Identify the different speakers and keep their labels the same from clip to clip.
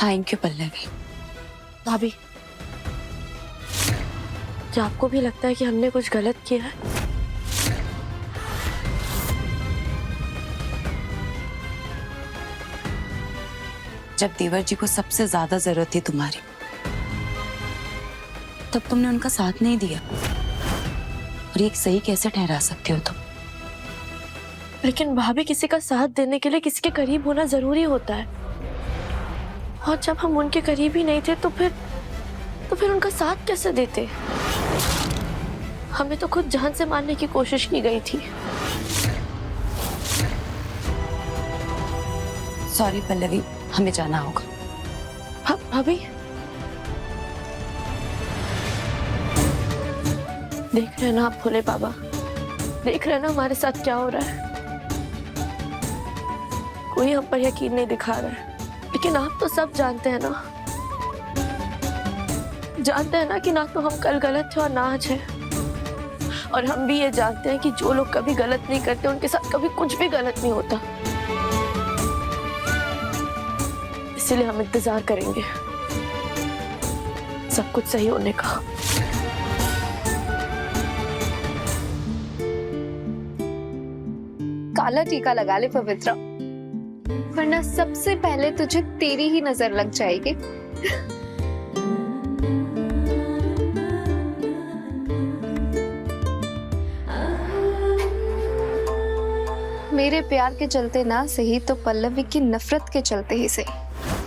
Speaker 1: Thank you Pallavi.
Speaker 2: भाभी, क्या आपको भी लगता है कि हमने कुछ गलत किया है?
Speaker 1: जब देवर जी को सबसे ज्यादा जरूरत थी तुम्हारी, तब तुमने उनका साथ नहीं दिया, और ये सही कैसे ठहरा सकते हो तुम?
Speaker 2: लेकिन भाभी, किसी का साथ देने के लिए किसी के करीब होना जरूरी होता है, और जब हम उनके करीब ही नहीं थे तो फिर उनका साथ कैसे देते? हमें तो खुद जान से मारने की कोशिश की गई थी।
Speaker 1: सॉरी पल्लवी, हमें जाना होगा।
Speaker 2: भाभी, देख रहे हैं ना आप भोले बाबा, देख रहे हैं ना हमारे साथ क्या हो रहा है। कोई हम पर यकीन नहीं दिखा रहा है, लेकिन आप तो सब जानते हैं ना, जानते हैं ना कि ना तो हम कल गलत थे और ना आज है। और हम भी ये जानते हैं कि जो लोग कभी गलत नहीं करते उनके साथ कभी कुछ भी गलत नहीं होता। इसीलिए हम इंतजार करेंगे सब कुछ सही होने का।
Speaker 3: काला टीका लगा ले पवित्रा, वरना सबसे पहले तुझे तेरी ही नजर लग जाएगी। मेरे प्यार के चलते ना सही तो पल्लवी की नफरत के चलते ही सही,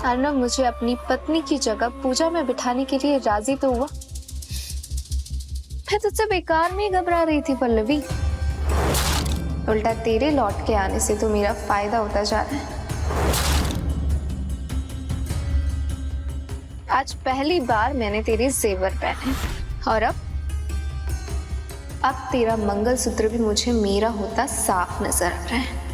Speaker 3: अर्नव मुझे अपनी पत्नी की जगह पूजा में बिठाने के लिए राजी तो हुआ। मैं तुझसे बेकार में घबरा रही थी पल्लवी, उल्टा तेरे लौट के आने से तो मेरा फायदा होता जा रहा है। आज पहली बार मैंने तेरे जेवर पहने, और अब तेरा मंगलसूत्र भी मुझे मेरा होता साफ नजर आ रहा है।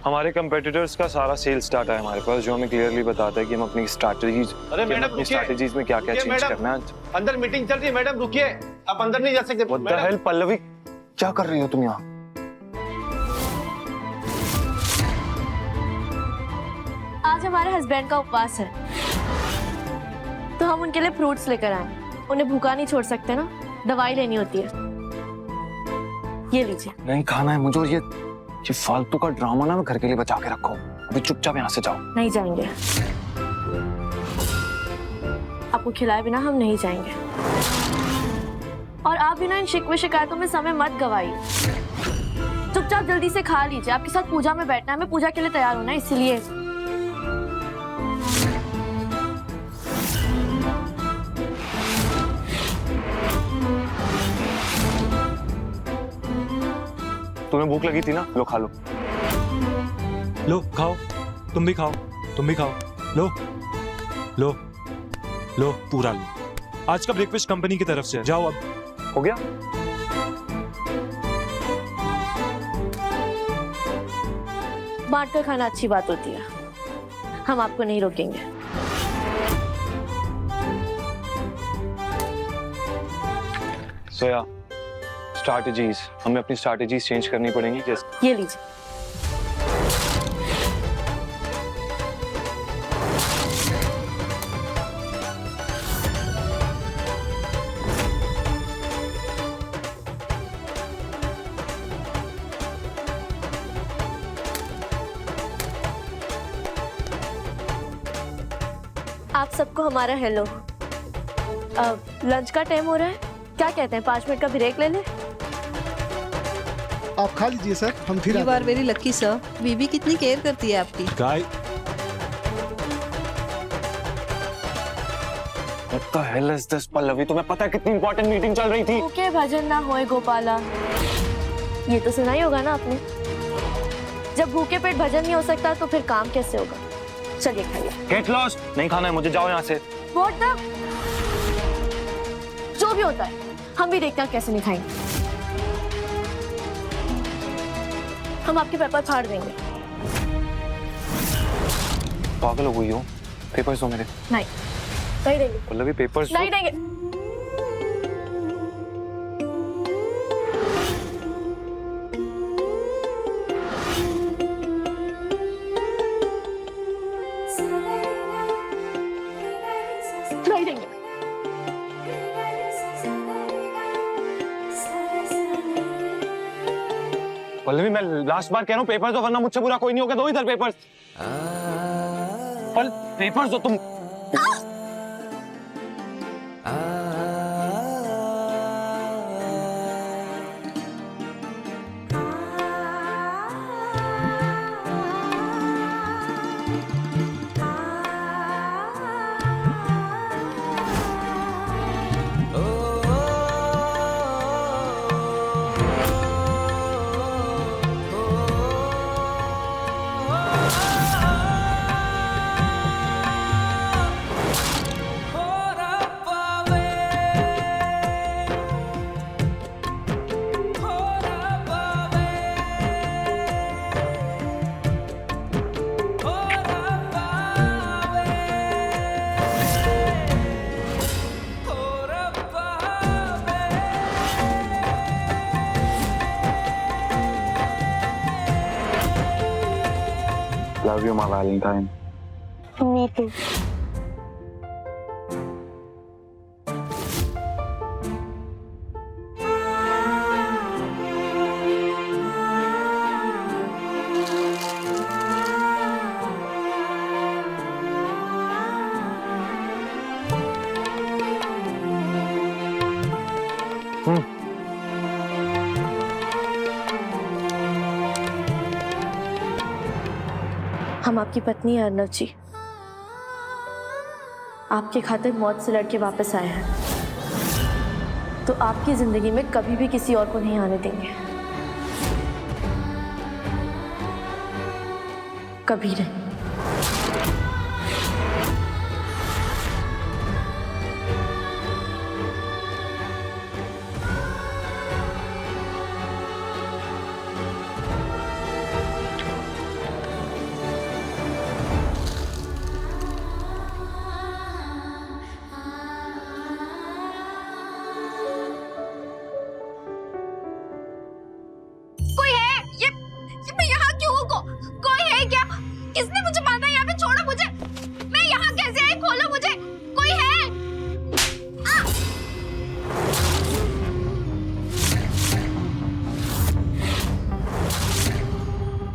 Speaker 4: हमारे कंपेटिटर्स का सारा सेल्स डाटा है हमारे पास, जो हमें क्लियरली बताता है कि हम अपनी स्ट्रैटेजीज में क्या क्या चेंज करना है।
Speaker 5: अंदर मीटिंग चल रही है मैडम, रुकिए, आप अंदर नहीं जा सकते।
Speaker 4: What the hell, पल्लवी, क्या कर रही हो तुम यहाँ?
Speaker 2: आज हमारे हस्बैंड का उपवास है, तो हम उनके लिए फ्रूट्स लेकर आए। उन्हें भूखा नहीं छोड़ सकते ना, दवाई लेनी होती है। ये लीजिए।
Speaker 4: नहीं खाना है मुझे, और ये फालतू का ड्रामा ना मैं घर के लिए बचा के रखो। अभी चुपचाप यहाँ से जाओ।
Speaker 2: नहीं जाएंगे, आपको खिलाए बिना हम नहीं जाएंगे। और आप बिना इन शिकवे शिकायतों में समय मत गवाइए, चुपचाप जल्दी से खा लीजिए। आपके साथ पूजा में बैठना है, हमें पूजा के लिए तैयार होना है, इसीलिए।
Speaker 4: तुम्हें भूख लगी थी ना, लो खा लो।
Speaker 6: लो खाओ, तुम भी खाओ, तुम भी खाओ, लो लो लो, पूरा लो। आज का ब्रेकफास्ट कंपनी की तरफ से है, जाओ अब।
Speaker 4: हो गया?
Speaker 2: बांट कर खाना अच्छी बात होती है, हम आपको नहीं रोकेंगे।
Speaker 4: सोया, स्ट्रैटेजीज, हमें अपनी स्ट्रैटेजीज चेंज करनी पड़ेंगी। जैसे
Speaker 2: ये लीजिए। आप सबको हमारा हेलो। लंच का टाइम हो रहा है, क्या कहते हैं 5 मिनट का ब्रेक ले लें?
Speaker 7: आप खा लीजिए सर, हम फिर
Speaker 8: you are very lucky sir. बीबी कितनी केयर करती है आपकी।
Speaker 6: गाय,
Speaker 4: What the hell is this, Pallavi? तुम्हें पता है कितनी इंपॉर्टेंट मीटिंग चल रही थी?
Speaker 2: भूखे भजन ना होए गोपाला, ये तो सुना ही होगा ना आपने। जब भूखे पेट भजन नहीं हो सकता तो फिर काम कैसे होगा? चलिए खाइए।
Speaker 4: Get lost, नहीं खाना है मुझे, जाओ यहाँ से।
Speaker 2: What the? जो भी होता है, हम भी देखते हैं कैसे नहीं खाएंगे। हम आपके पेपर फाड़ देंगे।
Speaker 4: पागल हो गई हो? पेपर्स दो मेरे।
Speaker 2: नहीं, नहीं देंगे,
Speaker 4: पल्लवी पेपर्स
Speaker 2: नहीं देंगे। नहीं देंगे।
Speaker 4: पल्लवी मैं लास्ट बार कह रहा हूँ पेपर्स दो, वरना मुझसे बुरा कोई नहीं होगा। दो इधर पेपर्स। पल पेपर्स दो तुम। Love you, my Valentine.
Speaker 2: Me too. हम आपकी पत्नी हैं अर्नव जी। आपके खातिर मौत से लड़के वापस आए हैं, तो आपकी जिंदगी में कभी भी किसी और को नहीं आने देंगे, कभी नहीं।
Speaker 3: किसने मुझे बांधा यहाँ पे? छोड़ो मुझे, मैं यहाँ कैसे आई? खोलो मुझे, कोई है?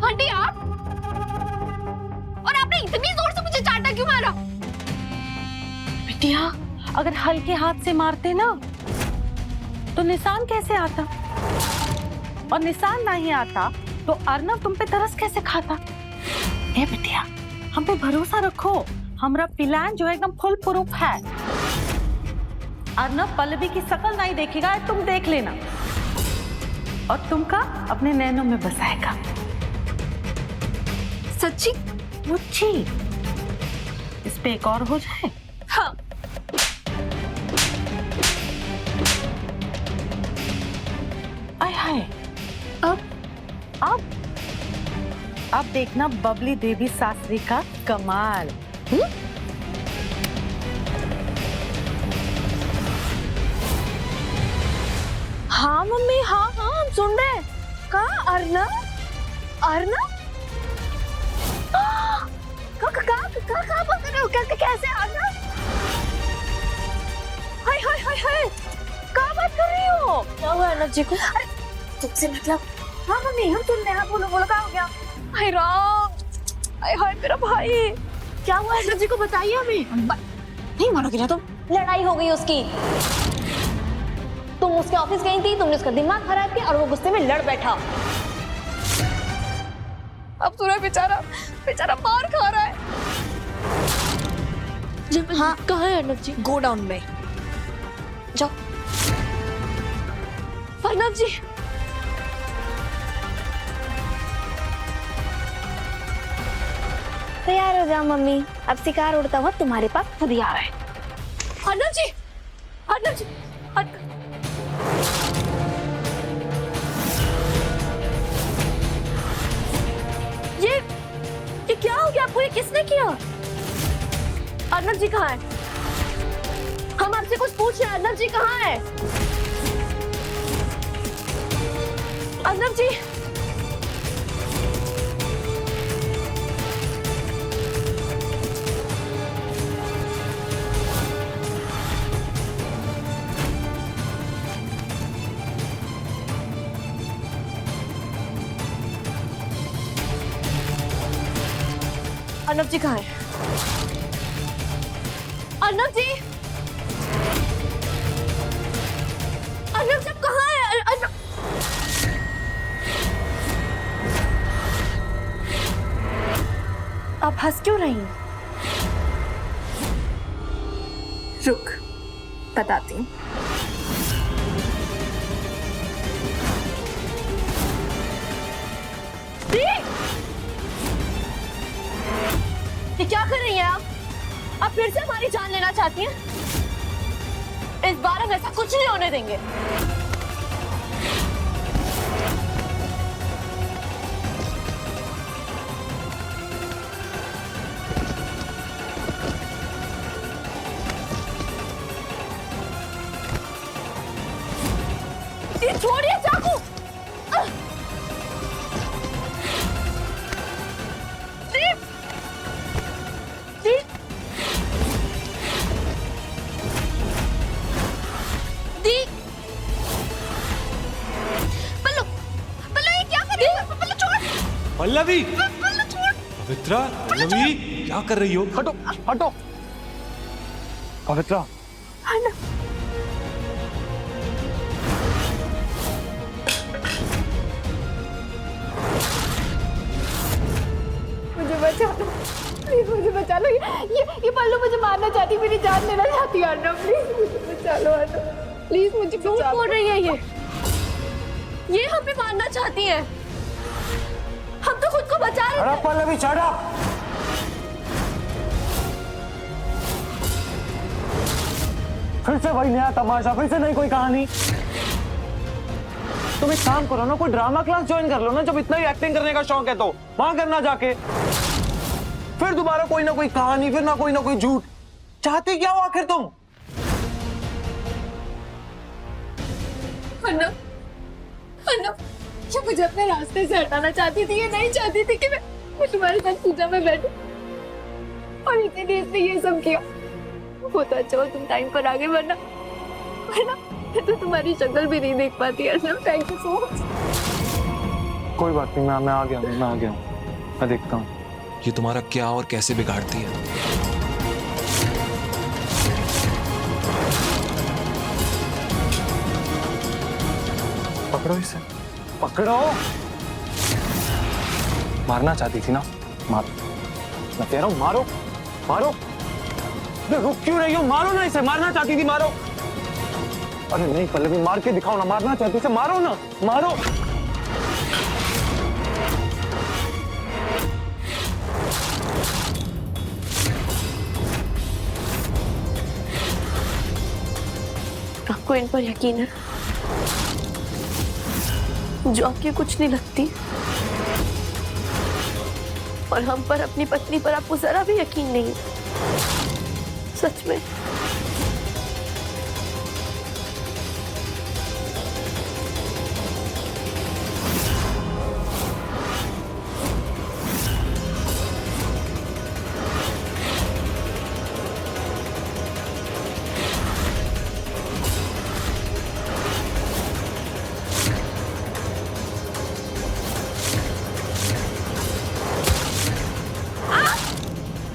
Speaker 3: हटी आप। और आपने इतनी जोर से मुझे चाटा क्यों मारा?
Speaker 7: बिटिया, अगर हल्के हाथ से मारते ना तो निशान कैसे आता, और निशान नहीं आता तो अर्नव तुम पे तरस कैसे खाता? ए बिटिया, हम पे भरोसा रखो, हमारा प्लान जो है एकदम फुल प्रूफ है। अर्नव पल्लवी की शक्ल नहीं देखेगा, तुम देख लेना, और तुमका अपने नैनों में बसाएगा।
Speaker 3: सच्ची?
Speaker 7: मुच्छी, इस पे एक और हो जाए।
Speaker 3: हाँ।
Speaker 7: आय हाय, अब देखना बबली देवी शास्त्री का कमाल।
Speaker 2: हाँ मम्मी, हाँ हाँ हम सुन रहे हैं। कहाँ? अर्नव? अर्नव? कहाँ बात कर रहे हो? कैसे अर्नव? हाय हाय हाय हाय, कहाँ बात कर रही हो? क्या हुआ अर्नव जी को? अरे तुझसे मतलब? हाँ मम्मी हम सुन रहे हैं, बोलो बोलो, क्या हो गया? हाय राम, हाय हाय मेरा भाई, क्या हुआ अर्नव जी को? बताइए हमें। नहीं मानोगे ना तुम?
Speaker 9: लड़ाई हो गई उसकी। तुम उसके ऑफिस गई थी, तुमने उसका दिमाग खराब किया और वो गुस्से में लड़ बैठा।
Speaker 2: अब सूरज बेचारा बेचारा मार खा रहा है। हाँ कहाँ है अर्नव जी?
Speaker 9: गोडाउन में जाओ।
Speaker 2: अर्नव जी,
Speaker 9: तैयार हो जाओ मम्मी, अब शिकार उड़ता हुआ तुम्हारे पास खुद ही आ रहा है।
Speaker 2: अर्नव जी, अर्नव जी, ये क्या हो गया आपको? ये किसने किया? अर्नव जी कहाँ है? आपसे कुछ पूछ रहे हैं। अर्नव जी कहाँ है? अर्नव जी, अर्नव जी कहाँ है? अर्नव जी, अर्नव जी कहाँ है? अर्नव, आप हंस क्यों रही हैं?
Speaker 3: रुक, बताती हूँ।
Speaker 2: ये क्या कर रही हैं आप? आप फिर से हमारी जान लेना चाहती हैं? इस बार हम ऐसा कुछ नहीं होने देंगे। ये छोड़िए चाकू। दीप, दीप, दीप, पल्लू, पल्लू ये क्या कर रही हो? पल्लू छोड़,
Speaker 6: पल्लवी,
Speaker 2: पल्लू छोड़।
Speaker 6: पवित्रा, पल्लवी, क्या कर रही हो?
Speaker 4: हटो हटो। पवित्रा,
Speaker 2: मुझे बचा लो, प्लीज मुझे बचा लो। ये पल्लू मुझे मारना चाहती, मेरी जान लेना चाहती है। अर्नव प्लीज मुझे बचा लो। अर्नव प्लीज मुझे झूठ बोल रही है ये हमें मारना चाहती है। हम तो खुद को बचा रहे थे।
Speaker 5: Pallavi shut up. फिर से वही नया तमाशा, फिर से नई कोई कहानी। तुम एक काम करो ना, कोई ड्रामा क्लास ज्वाइन कर लो ना। जब इतना ही एक्टिंग करने का शौक है तो वहां करना जाके। फिर दोबारा कोई ना कोई कहानी, फिर ना कोई झूठ। चाहते क्या हो आखिर तुम?
Speaker 2: अर्नव, अर्नव, ये मुझे अपने रास्ते से हटाना चाहती थी। ये नहीं चाहती थी कि मैं तुम्हारे साथ पूजा में बैठूं, और इसीलिए इसने ये सब किया। वो तो अच्छा हो तुम टाइम पर आगे, वरना मैं तो तुम्हारी शक्ल भी नहीं देख पाती। Arnav thank you so much.
Speaker 4: कोई बात नहीं, मैं आ गया हूँ, मैं देखता हूँ
Speaker 6: ये तुम्हारा क्या और कैसे बिगाड़ती है।
Speaker 4: पकड़ो इसे, पकड़ो। मारना चाहती थी ना, मारो। मैं कह रहा हूँ मारो, मारो। रुक क्यों रही हो? मारो ना इसे। मारना चाहती थी, मारो। अरे नहीं पल्लवी, मार के दिखाओ ना। मारना चाहती थी, मारो ना, मारो।
Speaker 2: आपको इन पर यकीन है जो आपकी कुछ नहीं लगती, और हम पर, अपनी पत्नी पर आपको जरा भी यकीन नहीं है? सच में?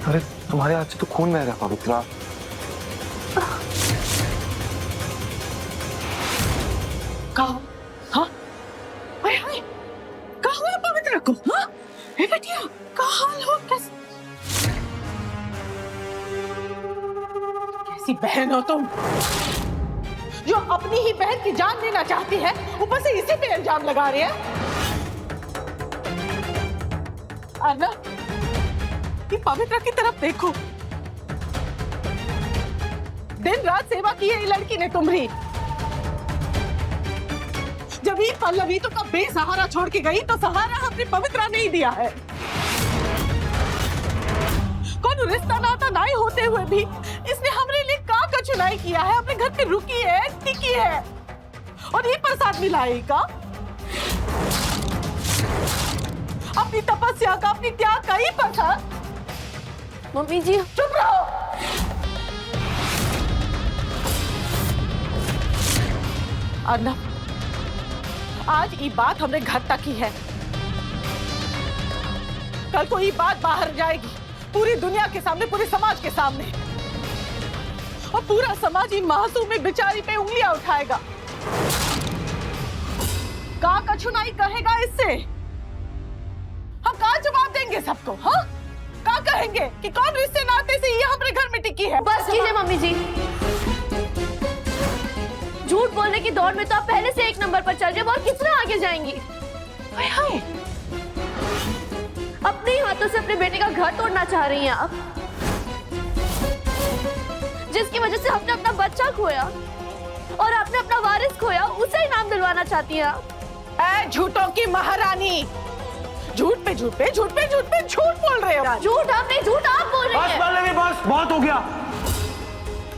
Speaker 4: अरे तुम्हारे हाथ से तो खून बह रहा है पवित्रा।
Speaker 7: कहा? हाँ? हाय हाय, कहा हुआ पवित्रा को? हाँ? हे बेटिया, क्या हाल हो? कैसी बहन हो तुम, जो अपनी ही बहन की जान लेना चाहती है, ऊपर से इसी पे इल्जाम लगा रही है। अर्नव, ये पवित्रा की तरफ देखो। दिन रात सेवा की है ये लड़की ने तुम्हारी। जब ये पल्लवी तो कब बेसहारा छोड़ के गई, तो सहारा हमने पवित्रा नहीं दिया है। कौन रिश्ता नाता नहीं होते हुए भी इसने हमारे लिए क्या चुनाई किया है, अपने घर पे रुकी है, टिकी है, और ये प्रसाद मिलाएगा। अपनी तपस्या का, अपनी त्याग का ही प्रसाद।
Speaker 2: मम्मी जी
Speaker 7: चुप रहो। अर्नब, आज ये बात हमने घर तक ही है। कल को ये बात बाहर जाएगी, पूरी दुनिया के सामने, पूरे समाज के सामने, और पूरा समाज इन मासूम में बेचारी पे उंगलियां उठाएगा। का कछुनाई कहेगा इससे? हम कहाँ जवाब देंगे सबको? हाँ, का कहेंगे कि कौन रिश्ते नाते से ये हमारे घर में टिकी है?
Speaker 2: बस कीजिए मम्मी जी। झूठ बोलने की दौड़ में तो आप पहले से 1 नंबर पर चल रहे हो, और कितना आगे जाएंगी।
Speaker 7: हाय हाय,
Speaker 2: अपने ही हाथों से अपने बेटे का घर तोड़ना चाह रही हैं आप, जिसकी वजह से हमने अपना बच्चा खोया और आपने अपना वारिस खोया, उसे इनाम दिलवाना चाहती हैं आप।
Speaker 7: ऐ झूठों की महारानी, झूठ पे झूठ पे झूठ पे झूठ पे झूठ बोल रहे हो।
Speaker 2: झूठ हम नहीं, झूठ आप बोल रही हैं।
Speaker 5: पल्लवी बस, बहुत हो गया।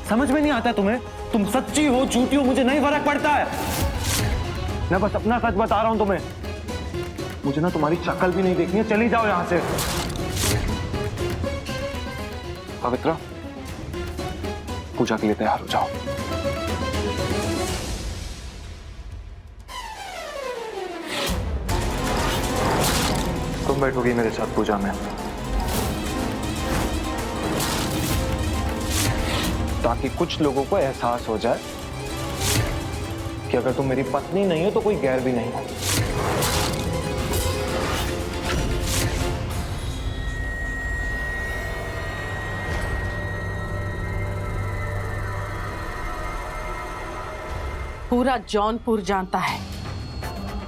Speaker 5: समझ में नहीं आता तुम्हें? तुम सच्ची हो झूठी हो मुझे नहीं फर्क पड़ता है। मैं बस अपना सच बता रहा हूं तुम्हें। मुझे ना तुम्हारी शक्ल भी नहीं देखनी है, चली जाओ यहां से। पवित्रा, पूजा के लिए तैयार हो जाओ। तुम बैठोगी मेरे साथ पूजा में, ताकि कुछ लोगों को एहसास हो जाए कि अगर तुम मेरी पत्नी नहीं हो तो कोई गैर भी नहीं हो।
Speaker 7: पूरा जौनपुर जानता है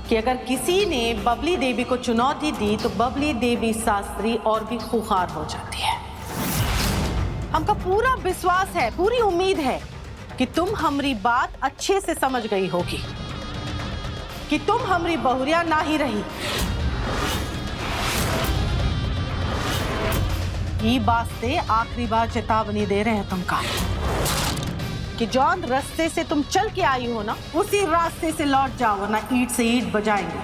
Speaker 7: कि अगर किसी ने बबली देवी को चुनौती दी तो बबली देवी शास्त्री और भी खुखार हो जाती है। हमका पूरा विश्वास है, पूरी उम्मीद है कि तुम हमारी बात अच्छे से समझ गई होगी, कि तुम हमारी बहुरिया ना ही रही। ये बात से आखिरी बार चेतावनी दे रहे हैं तुमका कि जौन रास्ते से तुम चल के आई हो ना, उसी रास्ते से लौट जाओ, वरना ईंट से ईंट बजाएंगे।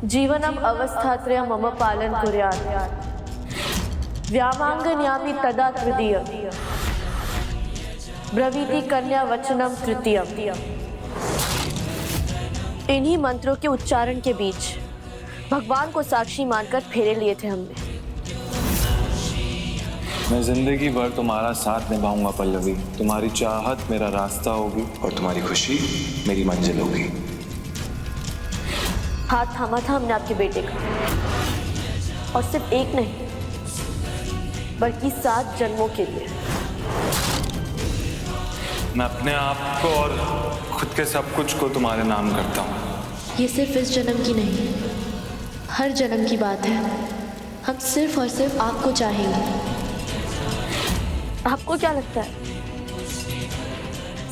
Speaker 2: जीवनम अवस्थात्रय मम पालन कुर्यात् व्यामांगन्यापि तदा तृतीय ब्रवीति कन्या वचनम तृतीय। इन्हीं मंत्रों के उच्चारण के बीच भगवान को साक्षी मानकर फेरे लिए थे हमने।
Speaker 4: मैं जिंदगी भर तुम्हारा साथ निभाऊंगा पल्लवी। तुम्हारी चाहत मेरा रास्ता होगी और तुम्हारी खुशी मेरी मंजिल होगी।
Speaker 2: हाथ थामा था हमने आपके बेटे का, और सिर्फ एक नहीं बल्कि 7 जन्मों के लिए।
Speaker 4: मैं अपने आप को और खुद के सब कुछ को तुम्हारे नाम करता हूँ।
Speaker 1: ये सिर्फ इस जन्म की नहीं, हर जन्म की बात है। हम सिर्फ और सिर्फ आपको चाहेंगे।
Speaker 2: आपको क्या लगता है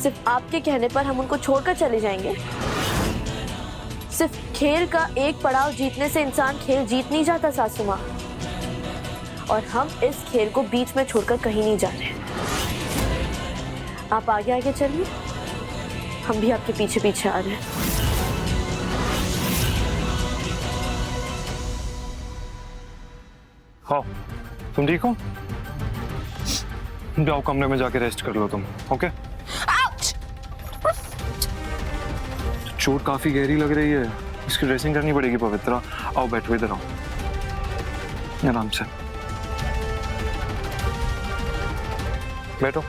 Speaker 2: सिर्फ आपके कहने पर हम उनको छोड़कर चले जाएंगे? सिर्फ खेल का एक पड़ाव जीतने से इंसान खेल जीत नहीं जाता सासू माँ, और हम इस खेल को बीच में छोड़कर कहीं नहीं जा रहे। आप आगे आगे चलिए, हम भी आपके पीछे पीछे आ रहे हैं।
Speaker 4: हाँ, तुम ठीक हो? जाओ कमरे में जाके रेस्ट कर लो तुम, ओके? चोट काफी गहरी लग रही है, इसकी ड्रेसिंग करनी पड़ेगी पवित्रा। आओ बैठो, इधर आओ, आराम से बैठो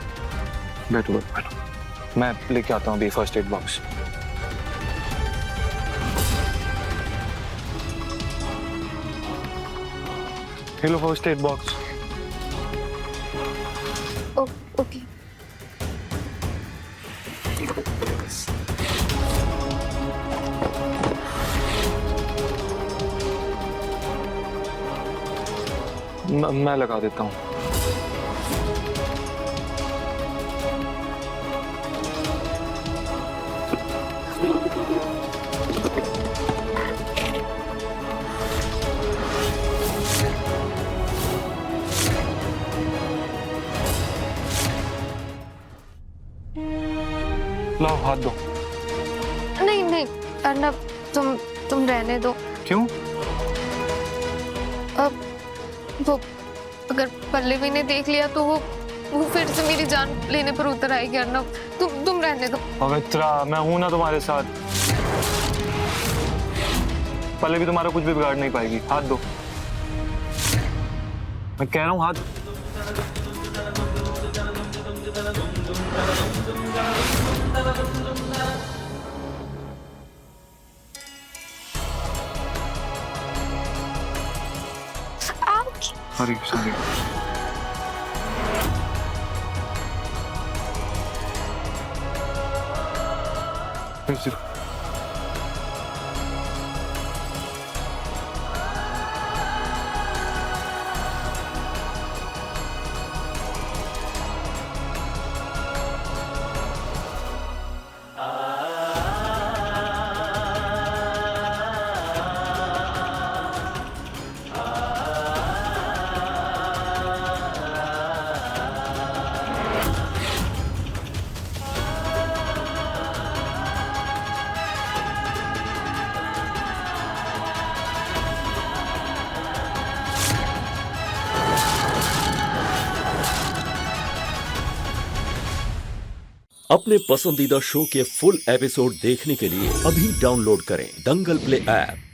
Speaker 4: बैठो बैठो। मैं लेके आता हूँ अभी first aid box. Hello first aid box.
Speaker 3: Okay.
Speaker 4: मैं लगा देता हूँ। लाओ हाथ दो।
Speaker 3: नहीं नहीं अर्नब, तुम रहने दो।
Speaker 4: क्यों?
Speaker 3: अब वो अगर पल्लवी ने देख लिया तो वो फिर से मेरी जान लेने पर उतर आएगी। अर्नब तुम रहने दो।
Speaker 4: पवित्रा, मैं हूं ना तुम्हारे साथ। पल्लवी तुम्हारा कुछ भी बिगाड़ नहीं पाएगी। हाथ दो, मैं कह रहा हूं हाथ। Sorry sorry. फिर से
Speaker 10: अपने पसंदीदा शो के फुल एपिसोड देखने के लिए अभी डाउनलोड करें दंगल प्ले ऐप।